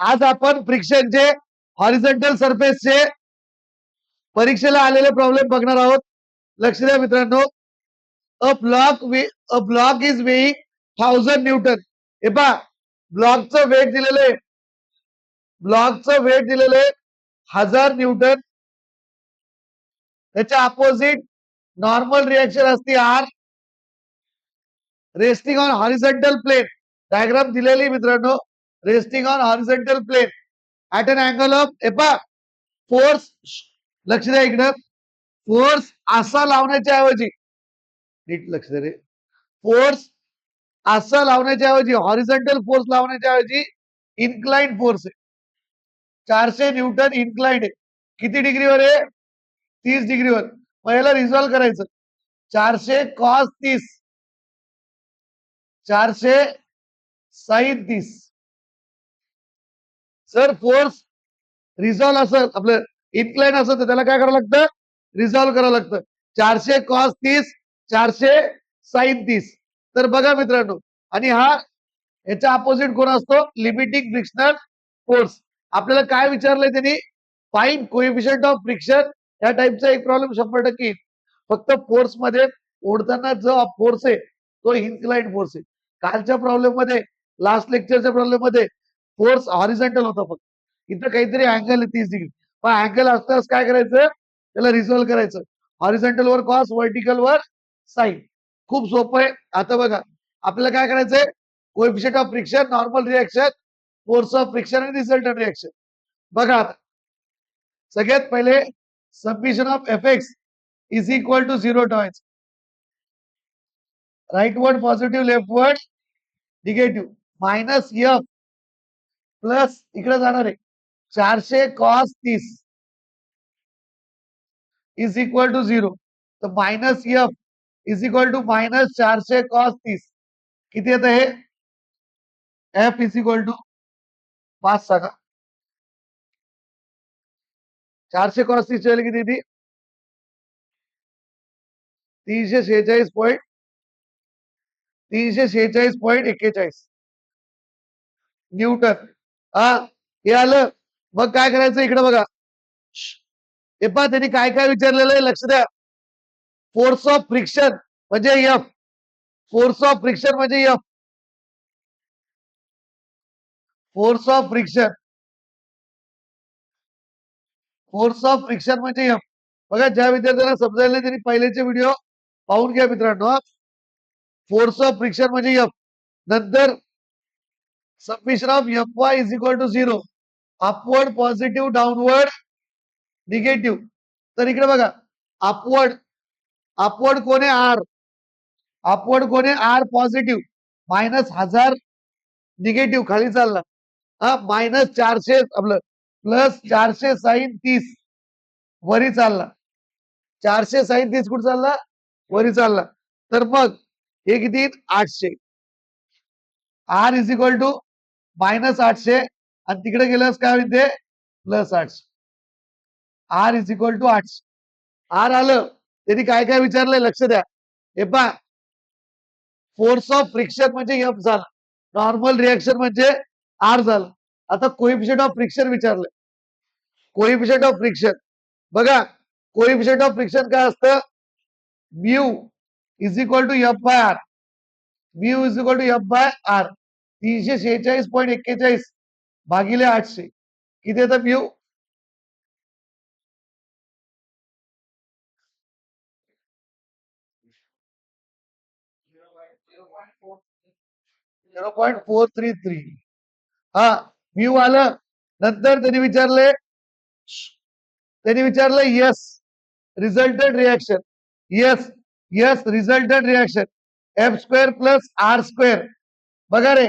आज आपण फ्रिक्शनचे हॉरिझॉन्टल सरफेसचे परीक्षेला आलेले प्रॉब्लेम बघणार आहोत. लक्ष द्या मित्रांनो. A block is weighing 1000 Newton. हे पहा, ब्लॉकचं वेट दिलेलं आहे, ब्लॉकचं वेट दिलेलं आहे 1000 न्यूटन. त्याच्या अपोजिट नॉर्मल रिएक्शन असते R, resting on horizontal plane. Diagram दिलेली मित्रांनो. Resting on horizontal plane at an angle of, हे पहा, फोर्स, लक्ष द्या इकडं, फोर्स असा लावण्याच्या ऐवजी, नीट लक्ष द्या रे, फोर्स असा लावण्याच्या ऐवजी, हॉरिझॉन्टल फोर्स लावण्याच्या ऐवजी इन्क्लाइंड फोर्स आहे. 400 न्यूटन इन्क्लाइंड आहे. किती डिग्रीवर आहे? 30 डिग्रीवर. मग याला रिझॉल्व करायचं. 400 cos 30, 400 sine 30. Sir force resolve असं आपलं इन्क्लाइन असं तर त्याला काय करावं लागतं? रिझॉल्व करावं लागतं. 400 कॉस 30, 400 साइन 30. तर बघा मित्रांनो, आणि हा याच्या अपोजिट कोण असतो? Limiting frictional force. आपल्याला काय विचारलंय त्यांनी? Find coefficient of friction. या टाइपचा एक प्रॉब्लेम 100% येईल. फक्त फोर्स मध्ये ओढताना जो फोर्स आहे तो इन्क्लाइंड फोर्स आहे. कालच्या प्रॉब्लेम मध्ये, लास्ट लेक्चरच्या प्रॉब्लेम मध्ये फोर्स हॉरिझॉन्टल होता फक्त. इथं काहीतरी अँगल आहे 30 डिग्री. पण अँगल असतानाच काय करायचं? त्याला रिझॉल्व करायचं. हॉरिझॉन्टल वर कॉस, व्हर्टिकल वर साइन. खूप सोपं आहे. आता बघा, आपल्याला काय करायचंय? Coefficient of friction, normal reaction, force of friction आणि रिझल्टंट रिएक्शन. बघा आता, सगळ्यात पहिले submission of F X is equal to 0 ठेवायचं. Rightward positive, leftward negative. Minus F plus इकडे जाणार आहे 400 कॉस 30 इज इक्वल टू 0. तर minus F is equal to minus 400 cos 30. किती येतं हे? एफ इज इक्वल टू 5 सांगा. 400 cos 30 ची किती ती? 346.41 न्यूटन. हा, हे आलं. मग काय करायचं? इकडे बघा, हे पहा, त्यांनी काय काय विचारलेलं आहे, लक्ष द्या. फोर्स ऑफ फ्रिक्शन म्हणजे एफ. फोर्स ऑफ फ्रिक्शन म्हणजे F. Force of friction, force of friction म्हणजे एफ. बघा, ज्या विद्यार्थ्यांना समजायला नाही त्यांनी पहिलेचे व्हिडिओ पाहून घ्या मित्रांनो. फोर्स ऑफ फ्रिक्शन म्हणजे एफ. नंतर submission of F Y is equal to 0. Upward positive, downward negative. तर इकडे बघा, अपवर्ड, अपवर्ड कोण आहे? आर. अपवर्ड कोण आहे? R positive. मायनस 1000 निगेटिव्ह खाली चालला. हा, मायनस 400 आपलं प्लस 400 साइन 30 वरी चालला. 400 साइन 30 कुठे चालला? वरी चालला. तर मग हे किती? 800. R is equal to minus 800 आणि तिकडे गेल्यास काय होईल ते? Plus 800. R is equal to 800. R आलं. त्यांनी काय काय विचारलंय लक्ष द्या. हे पहा, फोर्स ऑफ फ्रिक्शन म्हणजे एफ झाला, नॉर्मल रिएक्शन म्हणजे आर झालं. आता कोएफिशियंट ऑफ फ्रिक्शन विचारलंय. कोएफिशियंट ऑफ फ्रिक्शन बघा, कोएफिशियंट ऑफ फ्रिक्शन काय असतं? Mu is equal to F by R. Mu is equal to F by R. 346.41 भागिले 800 किती येतं म्यू? 0.433. हा, म्यू आलं. नंतर त्यांनी विचारलं yes resultant reaction. Yes yes resultant reaction F square plus R square. बघा रे,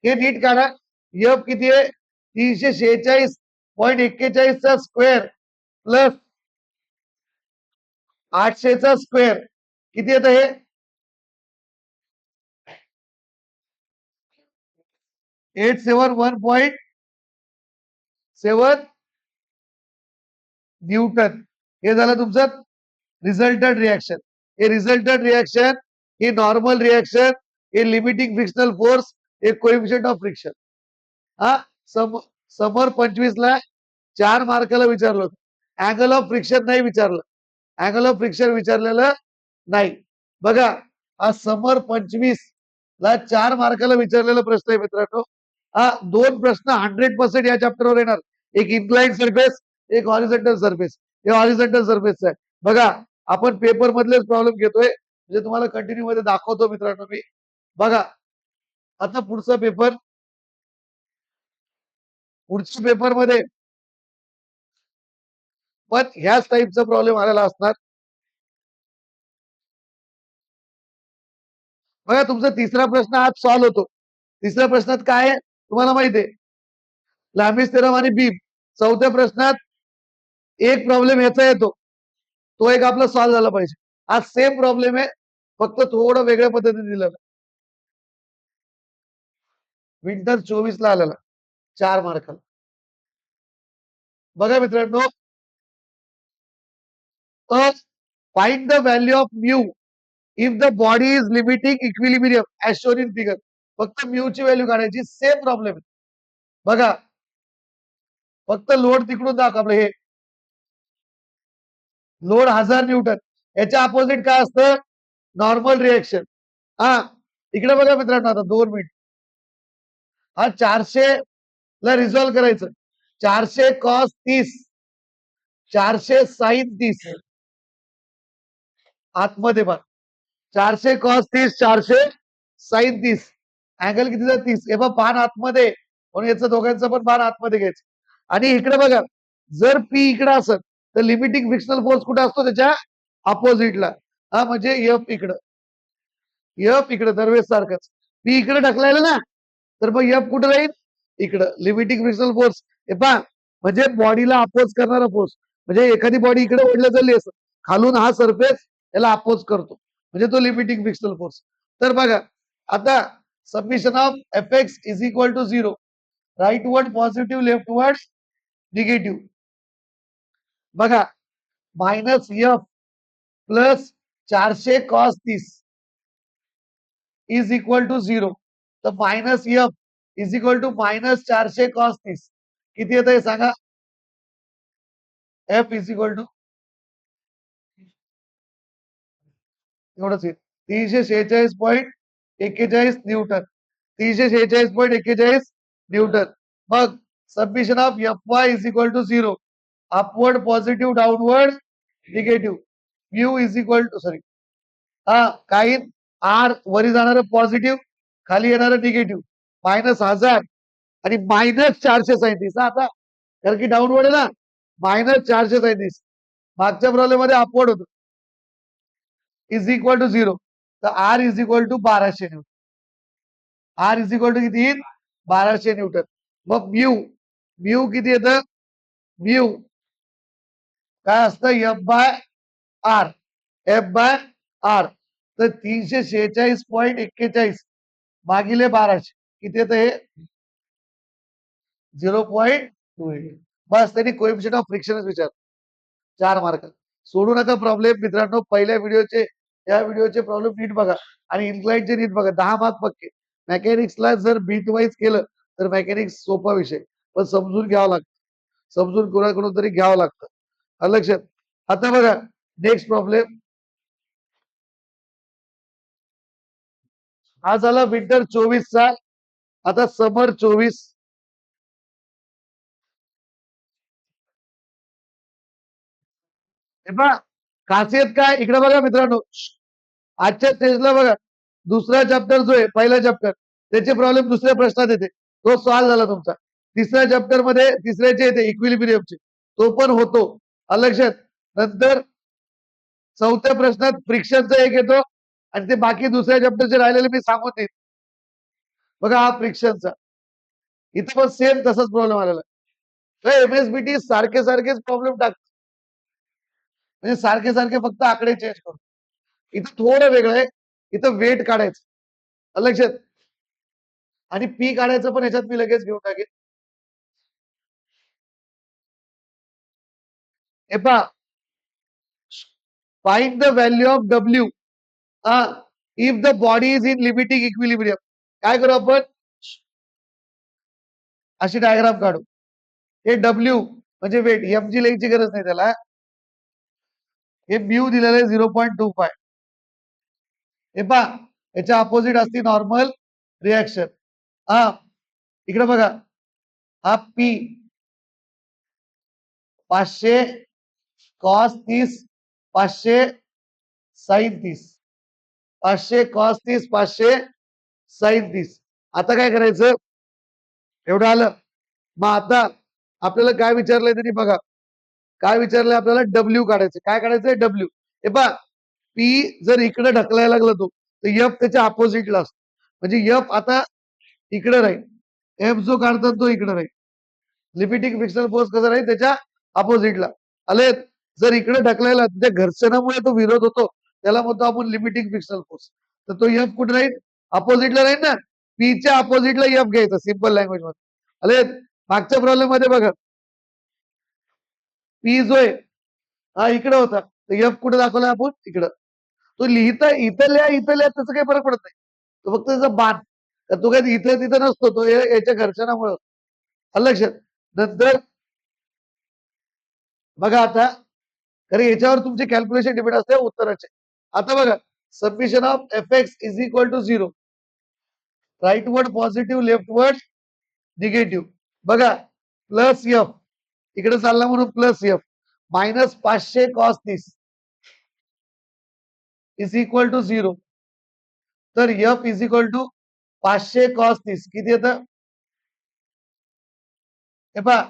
हे नीट काढा. एफ किती आहे? 346.41 चा स्क्वेअर प्लस 800 चा स्क्वेअर किती येतं हे? 871.7 न्यूटन. हे झालं तुमचं रिझल्टंट रिएक्शन. हे रिझल्टंट रिएक्शन, हे नॉर्मल रिएक्शन, हे लिमिटिंग फ्रिक्शनल फोर्स, हे कोएफिशियंट ऑफ फ्रिक्शन. हा, समर 25 ला 4 मार्काला विचारलं होतं. अँगल ऑफ फ्रिक्शन नाही विचारलं. अँगल ऑफ फ्रिक्शन विचारलेलं नाही. बघा हा समर 25 ला 4 मार्काला विचारलेला प्रश्न आहे मित्रांनो. हा 2 प्रश्न 100% या चॅप्टरवर येणार. एक इन्क्लाइन सरफेस, एक हॉरिझॉन्टल सरफेस. हे हॉरिझॉन्टल सरफेसचं आहे. बघा आपण पेपर मधलेच प्रॉब्लेम घेतोय. म्हणजे तुम्हाला कंटिन्यू मध्ये दाखवतो मित्रांनो मी. बघा आता पुढचा पेपर, पुढच्या पेपरमध्ये पण ह्याच टाईपचा प्रॉब्लेम आलेला असणार. बघा तुमचा तिसरा प्रश्न आज सॉल्व्ह होतो. तिसऱ्या प्रश्नात काय आहे तुम्हाला माहिती आहे, लांबीज थेरम आणि बीम. चौथ्या प्रश्नात एक प्रॉब्लेम ह्याचा येतो, तो एक आपला सॉल्व्ह झाला पाहिजे. आज सेम प्रॉब्लेम आहे, फक्त थोडं वेगळ्या पद्धतीने दिलेलं. विंटर 24 ला आलेला 4 मार्काला. बघा मित्रांनो, find the value of mu if the body is limiting equilibrium as shown in figure. फक्त म्यू ची व्हॅल्यू काढायची. सेम प्रॉब्लेम आहे. बघा फक्त लोड तिकडून दाखव. आपलं हे लोड 1000 न्यूटन, याच्या अपोजिट काय असतं, नॉर्मल रिएक्शन. हा इकडे बघा मित्रांनो, आता 2 मिनिट. हा 400 ला रिझॉल्व्ह करायचं. 400 कॉस 30, 400 साइन 30. आतमध्ये पहा 400 कॉस 30, 400 साइन 30. अँगल कितीचा 30. हे बघा बाण आतमध्ये, म्हणून याचं दोघांचं पण बाण आतमध्ये घ्यायचं. आणि इकडे बघा जर पी इकडे असेल तर लिमिटिंग फ्रिक्शनल फोर्स कुठे असतो, त्याच्या अपोजिटला. हा म्हणजे एफ इकडं, एफ इकडे दरवेळेस सारखंच. पी इकडे ढकलायला ना, तर मग एफ कुठे राहील, इकडं. लिमिटिंग फ्रिक्शनल फोर्स हे पहा, म्हणजे बॉडीला अपोज करणारा फोर्स. म्हणजे एखादी बॉडी इकडे ओढल्या चालली असं, खालून हा सरफेस याला अपोज करतो, म्हणजे तो लिमिटिंग फ्रिक्शनल फोर्स. तर बघा आता summation of F X is equal to 0. Rightward positive, leftward negative. बघा minus F plus 400 cos 30 is equal to 0. तर minus F is equal to minus 400 cos 30 किती येत आहे सांगा. एफ इज इक्वल टू एवढंच येईल, 346.41 newton. 346.41 newton. मग submission of F Y is equal to 0. Upward positive, downward negative. Mu is equal to sorry हा काही आर वरी जाणार पॉझिटिव्ह, खाली येणार निगेटिव्ह. -1000 आणि -437. आता कारण की डाऊनवर्ड आहे ना, -437. मागच्या प्रॉब्लेम मध्ये अपवर्ड होतं. Is equal to 0. तर R is equal to 1200 newton. R is equal to किती येईल, 1200 न्यूटन. मग म्यू, म्यू किती येतं, म्यू काय असतं, F by R. F by R. तर 346.41 भागिले 1200 किती येतं, हे 0.28. बस त्यांनी कोएफिशियंट ऑफ फ्रिक्शनच विचार. 4 मार्क. सोडू नका प्रॉब्लेम मित्रांनो. पहिल्या व्हिडिओचे, या व्हिडिओचे प्रॉब्लेम नीट बघा आणि इन्क्लाइनचे नीट बघा. 10 मार्क पक्के. मेकॅनिक्सला जर बीट वाईज केलं तर मेकॅनिक्स सोपा विषय, पण समजून घ्यावं लागतं. समजून कोणाकडून तरी घ्यावं लागतं. लक्षात. आता बघा नेक्स्ट प्रॉब्लेम. हा झाला विंटर 24 चा. आता समर 24. हे पहा खासियत काय, इकडे बघा मित्रांनो. आजच्या स्टेजला बघा दुसरा चॅप्टर जो आहे, पहिला चॅप्टर त्याचे प्रॉब्लेम दुसऱ्या प्रश्नात येते, तो सॉल्व्ह झाला तुमचा. तिसऱ्या चॅप्टर मध्ये तिसऱ्याचे येते इक्विलिब्रियमचे, तो पण होतो. लक्षात. नंतर चौथ्या प्रश्नात फ्रिक्शनचा एक येतो आणि ते बाकी दुसऱ्या चॅप्टरचे राहिलेले मी सांगून देईन. बघा हा फ्रिक्शनचा, इथे पण सेम तसाच प्रॉब्लेम आलेला. एमएसबीटी सारखे सारखेच प्रॉब्लेम टाकतो, म्हणजे सारखे सारखे फक्त आकडे चेंज करतो. इथं थोडं वेगळं आहे, इथं वेट काढायचं. लक्षात. आणि पी काढायचं पण ह्याच्यात मी लगेच घेऊन टाकेन. हे पहा, find the value of W if the body is in limiting equilibrium. काय करू आपण, अशी डायग्राम काढू. हे डब्ल्यू म्हणजे वेट, एम जी लिहायची गरज नाही त्याला. हे म्यू दिलेलं आहे 0.25. हे पहा, याच्या अपोजिट असते नॉर्मल रिॲक्शन. हा इकडे बघा, हा P 500 cos 30, 500 sine 30, 500 cos 30, 500 sine 30. आता काय करायचं, एवढं आलं. मग आता आपल्याला काय विचारलंय त्यांनी बघा, काय विचारलंय आपल्याला, डब्ल्यू काढायचं. काय काढायचंय, डब्ल्यू. हे पहा, पी जर इकडे ढकलायला लागला तो, तर एफ त्याच्या अपोजिटला असतो. म्हणजे एफ आता इकडे राहील, एफ जो काढतात तो इकडे राहील. लिमिटिंग फ्रिक्शनल फोर्स कसा राहील, त्याच्या अपोजिटला. आले, जर इकडे ढकलायला त्या घर्षणामुळे तो विरोध होतो, त्याला म्हणतो आपण लिमिटिंग फ्रिक्शनल फोर्स. तर तो एफ कुठे राहील, अपोजिटला राहील ना. पीच्या अपोजिटला एफ घ्यायचा, सिंपल लँग्वेज मध्ये. आले, मागच्या प्रॉब्लेम मध्ये बघा, पी जो आहे हा इकडे होता, तर एफ कुठे दाखवला आपण, इकडं. तो लिहिता इथं लिहा, इथं लिहा, त्याचा काही फरक पडत नाही. तो फक्त त्याचा बाण, तो काही इथं तिथं नसतो, तो याच्या घर्षणामुळे. लक्षात. नंतर बघा आता, कारण याच्यावर तुमचे कॅल्क्युलेशन डिपेंड असते उत्तराचे. आता बघा, submission of F X is equal to 0. Rightward positive, leftward negative. बघा, प्लस एफ इकडे चालला म्हणून plus F, minus 500 cos 30 is equal to 0. तर F is equal to 500 cos 30 किती येतं, हे पहा,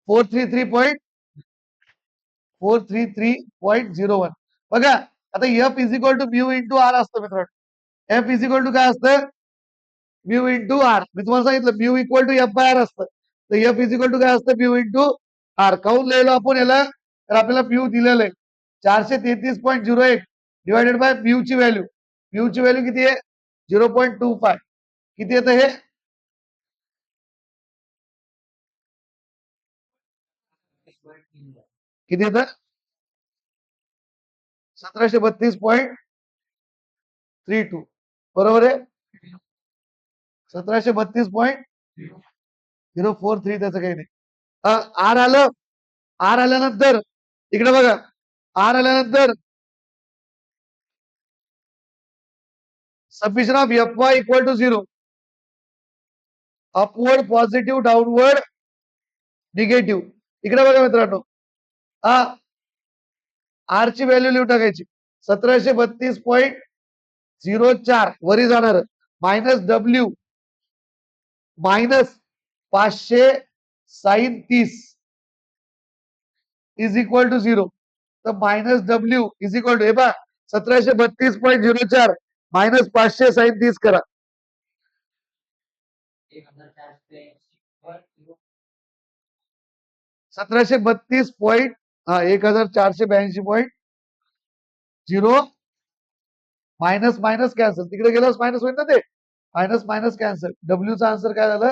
433.01. बघा, आता F is equal to mu into R असतं मित्रांनो. एफ इज इक्वल टू काय असतं, म्यू इंटू आर. मी तुम्हाला सांगितलं mu equal to F by R असतं. तर एफ इज इक्वल टू काय असतं, म्यू इंटू आर. काऊन लिहिलो आपण याला, तर आपल्याला म्यू दिलेलं आहे 433.01 डिवायडेड बाय म्यूची व्हॅल्यू. म्यूची व्हॅल्यू किती आहे, 0.25. किती येतं हे, किती येतं, 1732.32. बरोबर आहे, 1732.043. त्याचं काही नाही. आर आलं, आर आल्यानंतर इकडे बघा, आर आल्यानंतर submission of F Y equal to 0. Upward positive, downward negative. इकडे बघा मित्रांनो, हा आर ची व्हॅल्यू लिहून टाकायची, 1732.04 वरी जाणार, minus W minus 500 sine 30 is equal to 0. तर minus W is equal to, हे पहा, 1732.04 मायनस 500 साइन 30 करा, 1732.1482.0. मायनस मायनस कॅन्सल, तिकडे गेल्यास मायनस होईल ना, ते मायनस मायनस कॅन्सल. डब्ल्यूचा आन्सर काय झालं,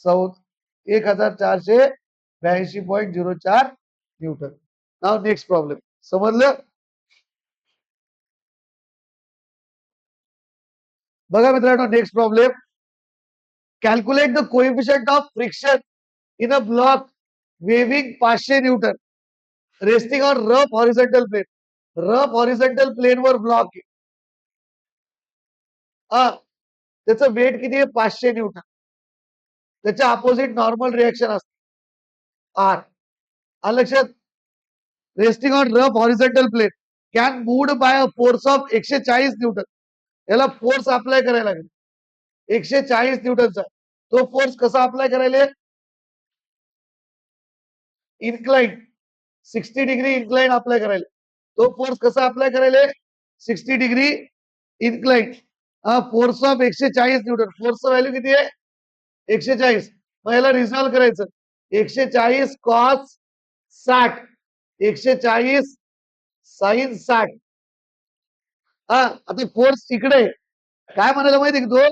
1482.04 न्यूटन. नाव नेक्स्ट प्रॉब्लेम. समजलं, बघा मित्रांनो, next problem. Calculate the coefficient of friction in a block weighing 500 newton resting on rough horizontal plane. Rough horizontal plane वर ब्लॉक आहे, त्याचं वेट किती आहे, 500 न्यूटन. त्याच्या अपोजिट नॉर्मल रिएक्शन असते आर. लक्षात, resting on rough horizontal plane can moved by a force of 140 newton. याला force apply करायला लागेल 140 न्यूटनचा. तो फोर्स कसा अप्लाय करायला, इन्क्लाइन 60 डिग्री इन्क्लाइन अप्लाय करायला. तो फोर्स कसा अप्लाय करायला, 60 degree incline. Force of 140 newton. फोर्सचं व्हॅल्यू किती आहे, 140. मग याला रिझॉल्व करायचं, 140 कॉस 60, 140 साइन 60. आता फोर्स इकडे काय म्हणायला माहिती आहे, तो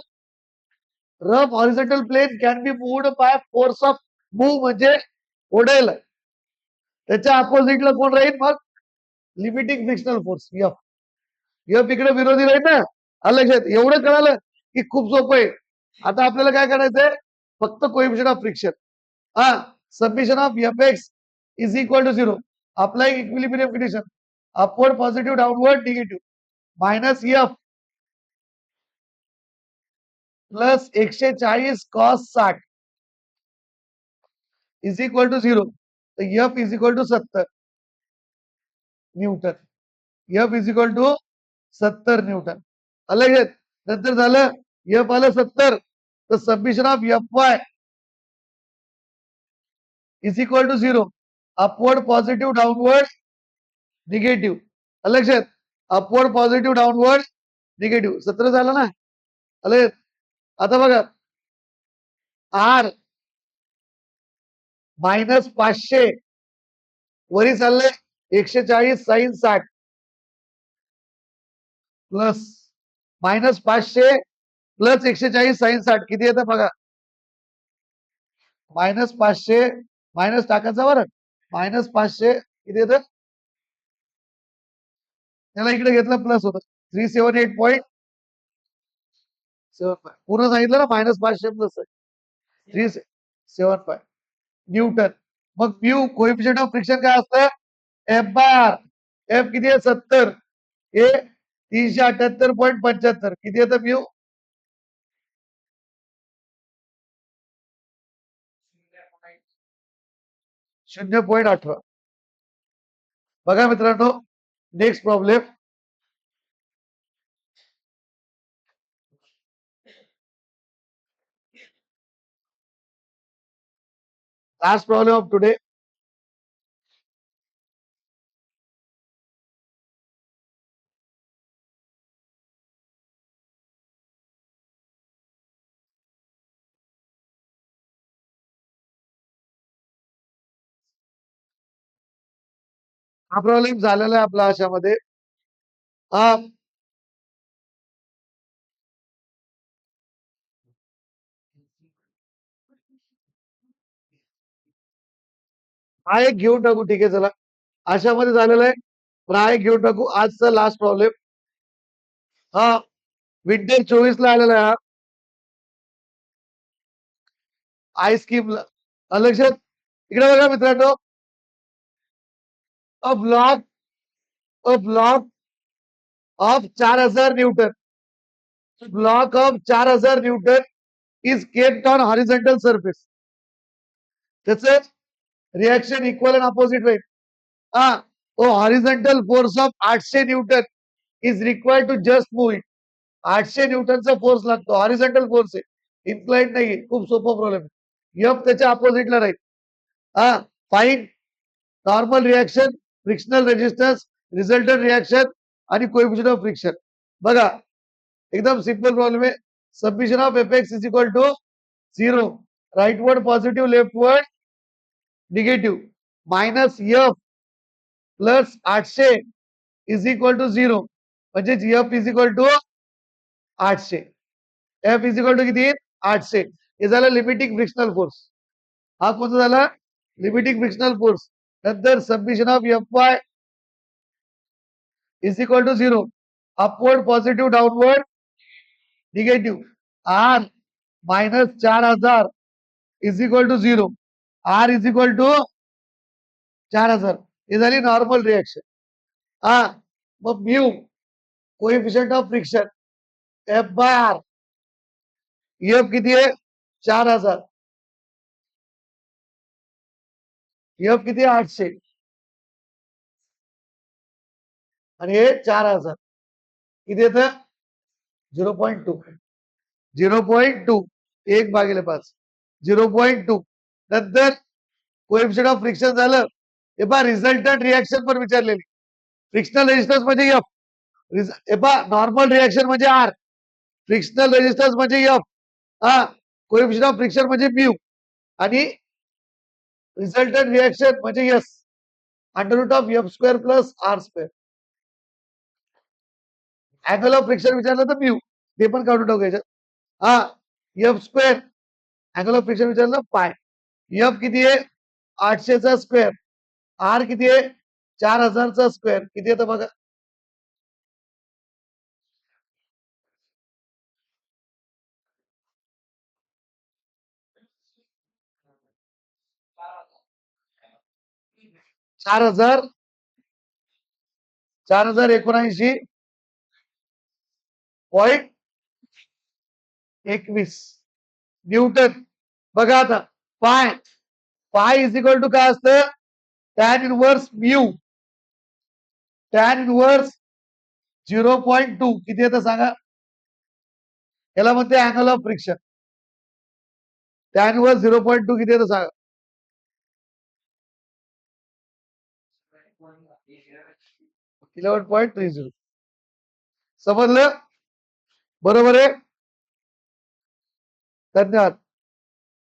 rough horizontal plane can be moved by force of move म्हणजे ओढेल. त्याच्या अपोजिटला कोण राहील, मग limiting frictional force F. F इकडे विरोधी राहील ना. लक्षात, एवढं कळालं की खूप सोपं आहे. आता आपल्याला काय करायचंय, फक्त coefficient of friction. summation of fx is equal to 0. Applying equilibrium condition. Upward positive, downward negative. Minus f plus 140 cos 60 is equal to 0. So f is equal to 70 Newton. f is equal to 70 Newton. अलग नंतर झालं f आलं 70 तर submission of fy is equal to 0. Upward positive downward negative. लक्षात upward positive downward negative 17 झालं ना. अलग आता बघा आर -500 वरी चाललंय 140 साइन 60 प्लस -500 प्लस 140 साइन 60 किती येतं बघा. -500 मायनस टाकायचा बरं. -500 किती येतं त्याला इकडे घेतलं प्लस होतं 378.75 पूर्ण सांगितलं ना -500 प्लस 375 न्यूटन. मग म्यू कोएफिशियंट ऑफ फ्रिक्शन काय असतं f/r. एफ किती आहे 70 हे 378.75 किती येतं म्यू 0.18. बघा मित्रांनो next problem. Last problem of today. हा प्रॉब्लेम झालेला आहे आपला अशामध्ये. हा हा एक घेऊन टाकू. ठीक आहे चला अशामध्ये झालेलं आहे. पण हा एक घेऊन टाकू. आजचा लास्ट प्रॉब्लेम हा विंटर 24 ला आलेला आहे. आय स्कीमला लक्षात इकडे बघा मित्रांनो a block of 4000 newton. Block of 4000 newton is kept on horizontal surface. त्याचे रिएक्शन इक्वल अँड अपोजिट राहील. हा तो horizontal force of 800 newton is required to just move it. 800 न्यूटनचा फोर्स लागतो. हॉरिझॉन्टल फोर्स आहे इन्क्लाइंड नाही. खूप सोपा प्रॉब्लेम आहे. एफ त्याच्या अपोजिटला राहील. हा fine normal reaction frictional resistance resultant reaction आणि कोएफिशियंट ऑफ फ्रिक्शन. बघा एकदम सिंपल प्रॉब्लेम आहे. Summation of F X is equal to 0. Rightward positive leftward negative minus F plus 800 is equal to 0 म्हणजे F is equal to 800. F is equal to किती 800. हे झालं limiting frictional force. हा कोणता झाला लिमिटिंग फ्रिक्शनल फोर्स. नंतर submission of F Y is equal to 0. Upward positive downward negative R -4000 is equal to 0. R is equal to 4000. हे झाली normal reaction. हा मग mu coefficient of friction f/r. F किती आहे 4000. एफ किती 800 आणि हे 4000 किती येतं 0.2. 0.2 1/5 0.2. नंतर कोएफिशियंट ऑफ फ्रिक्शन झालं. हे पहा रिझल्टंट रिएक्शन पण विचारलेली. फ्रिक्शनल रेजिस्टन्स म्हणजे एफ. हे पहा नॉर्मल रिएक्शन म्हणजे आर. फ्रिक्शनल रेजिस्टन्स म्हणजे एफ. हा कोएफिशियंट ऑफ फ्रिक्शन म्हणजे म्यू आणि रिझल्टंट रिएक्शन म्हणजे S under root of F square plus R square. Angle of friction विचारलं तर म्यू ते पण काढून टाकू याच्यात. हा F square angle of friction विचारलं पाय. एफ किती आहे 800चा स्क्वेअर. आर किती आहे 4000चा स्क्वेअर किती येतं बघा. 4079.21 न्यूटन. बघा आता पाय इज इक्वल टू काय असतं tan inverse mu. Tan inverse 0.2 किती येतं सांगा. याला म्हणते angle of friction. Tan inverse 0.2 किती येतं सांगा. 11.30. समजलं. बरोबर आहे. धन्यवाद.